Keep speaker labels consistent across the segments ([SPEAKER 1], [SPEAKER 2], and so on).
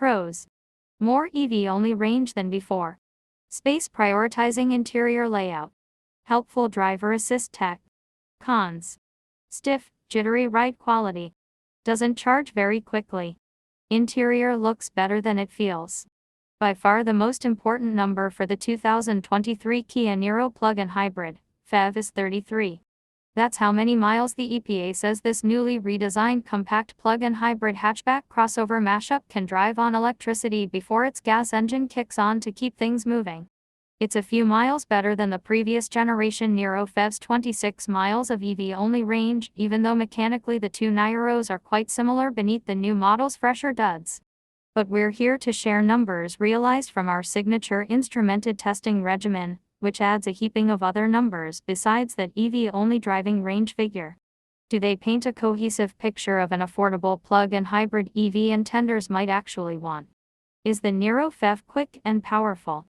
[SPEAKER 1] Pros: more EV-only range than before. Space prioritizing interior layout. Helpful driver assist tech. Cons: stiff, jittery ride quality. Doesn't charge very quickly. Interior looks better than it feels. By far the most important number for the 2023 Kia Niro plug-in hybrid, phev, is 33. That's how many miles the EPA says this newly redesigned compact plug-in hybrid hatchback crossover mashup can drive on electricity before its gas engine kicks on to keep things moving. It's a few miles better than the previous generation Niro phev's 26 miles of EV-only range, even though mechanically the two Niros are quite similar beneath the new model's fresher duds. But we're here to share numbers realized from our signature instrumented testing regimen, which adds a heaping of other numbers besides that EV-only driving range figure. Do they paint a cohesive picture of an affordable plug-in hybrid EV intenders might actually want? Is the Niro phev quick and powerful?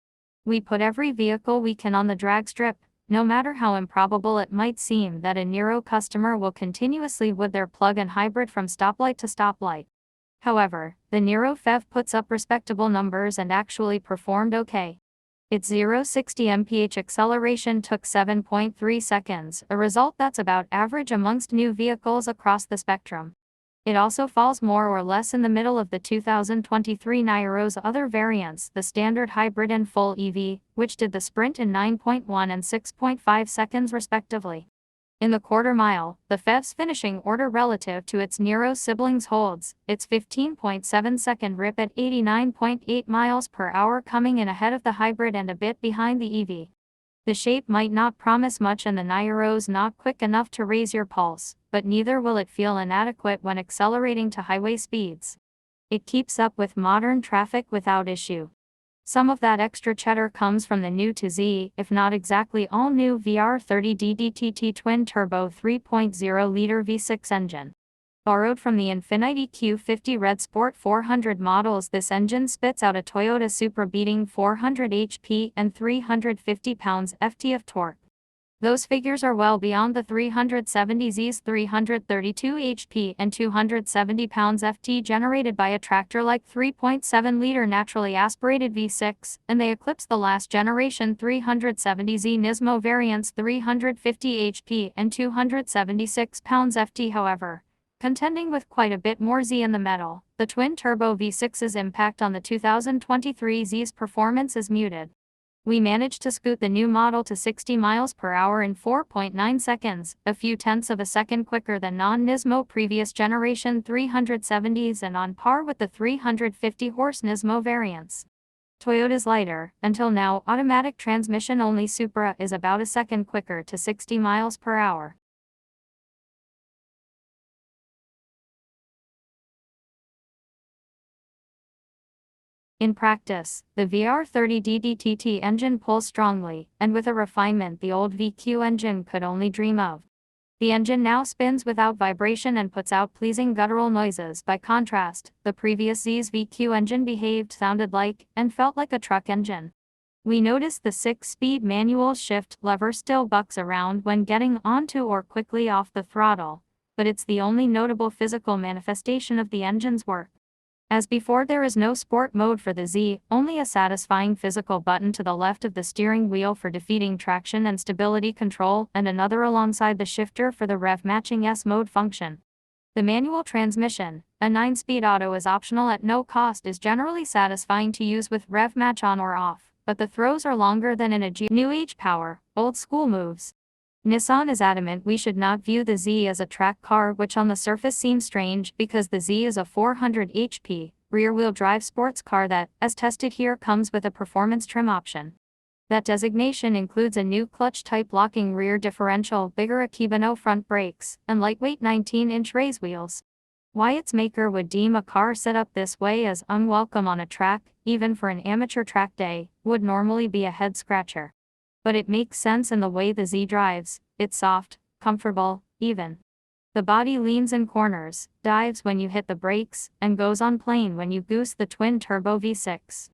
[SPEAKER 1] We put every vehicle we can on the drag strip, no matter how improbable it might seem that a Niro customer will continuously wood their plug-in hybrid from stoplight to stoplight. However, the Niro phev puts up respectable numbers and actually performed okay. Its 0-60 mph acceleration took 7.3 seconds, a result that's about average amongst new vehicles across the spectrum. It also falls more or less in the middle of the 2023 Niro's other variants, the standard hybrid and full EV, which did the sprint in 9.1 and 6.5 seconds respectively. In the quarter mile, the phev's finishing order relative to its Niro siblings holds its 15.7-second rip at 89.8 miles per hour, coming in ahead of the hybrid and a bit behind the EV. The shape might not promise much and the Niro's not quick enough to raise your pulse, but neither will it feel inadequate when accelerating to highway speeds. It keeps up with modern traffic without issue. Some of that extra cheddar comes from the new to Z, if not exactly all-new VR30D DTT twin-turbo 3.0-liter V6 engine. Borrowed from the Infiniti Q50 Red Sport 400 models, this engine spits out a Toyota Supra beating 400 HP and 350 pounds-ft of torque. Those figures are well beyond the 370Z's 332 HP and 270 pounds-ft generated by a tractor-like 3.7-liter naturally aspirated V6, and they eclipse the last generation 370Z Nismo variant's 350 HP and 276 pounds-ft. However, contending with quite a bit more Z in the metal, the twin-turbo V6's impact on the 2023 Z's performance is muted. We managed to scoot the new model to 60 miles per hour in 4.9 seconds, a few tenths of a second quicker than non-Nismo previous generation 370s and on par with the 350-horse Nismo variants. Toyota's lighter, until now automatic transmission-only Supra is about a second quicker to 60 miles per hour. In practice, the VR30D DTT engine pulls strongly, and with a refinement the old VQ engine could only dream of. The engine now spins without vibration and puts out pleasing guttural noises. By contrast, the previous Z's VQ engine sounded like, and felt like a truck engine. We noticed the 6-speed manual shift lever still bucks around when getting onto or quickly off the throttle, but it's the only notable physical manifestation of the engine's work. As before, there is no sport mode for the Z, only a satisfying physical button to the left of the steering wheel for defeating traction and stability control, and another alongside the shifter for the rev matching S mode function. The manual transmission, a 9-speed auto, is optional at no cost, is generally satisfying to use with rev match on or off, but the throws are longer than in a new age power, old school moves. Nissan is adamant we should not view the Z as a track car, which on the surface seems strange because the Z is a 400 HP, rear-wheel drive sports car that, as tested here, comes with a performance trim option. That designation includes a new clutch-type locking rear differential, bigger Akebano front brakes, and lightweight 19-inch race wheels. Why its maker would deem a car set up this way as unwelcome on a track, even for an amateur track day, would normally be a head-scratcher. But it makes sense in the way the Z drives. It's soft, comfortable, even. The body leans in corners, dives when you hit the brakes, and goes on plane when you goose the twin-turbo V6.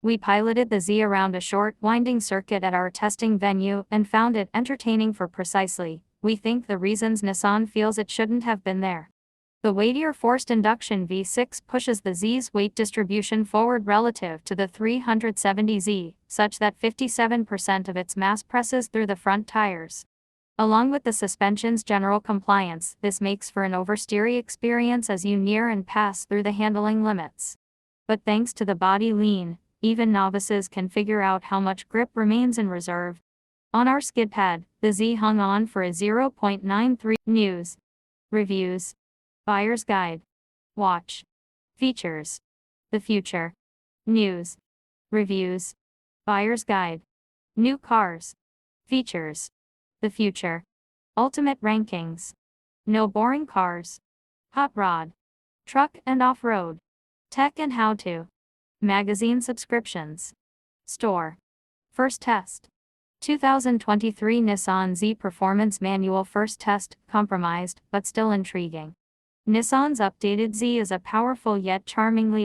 [SPEAKER 1] We piloted the Z around a short, winding circuit at our testing venue and found it entertaining for precisely, we think, the reasons Nissan feels it shouldn't have been there. The weightier forced induction V6 pushes the Z's weight distribution forward relative to the 370Z, such that 57% of its mass presses through the front tires. Along with the suspension's general compliance, this makes for an oversteery experience as you near and pass through the handling limits. But thanks to the body lean, even novices can figure out how much grip remains in reserve. On our skid pad, the Z hung on for a 0.93. News. Reviews. Buyer's Guide. Watch. Features. The future. News. Reviews. Buyer's Guide. New cars. Features. The future. Ultimate rankings. No boring cars. Hot rod. Truck and off-road. Tech and how-to. Magazine subscriptions. Store. First test. 2023 Nissan Z Performance Manual first test, compromised, but still intriguing. Nissan's updated Z is a powerful yet charmingly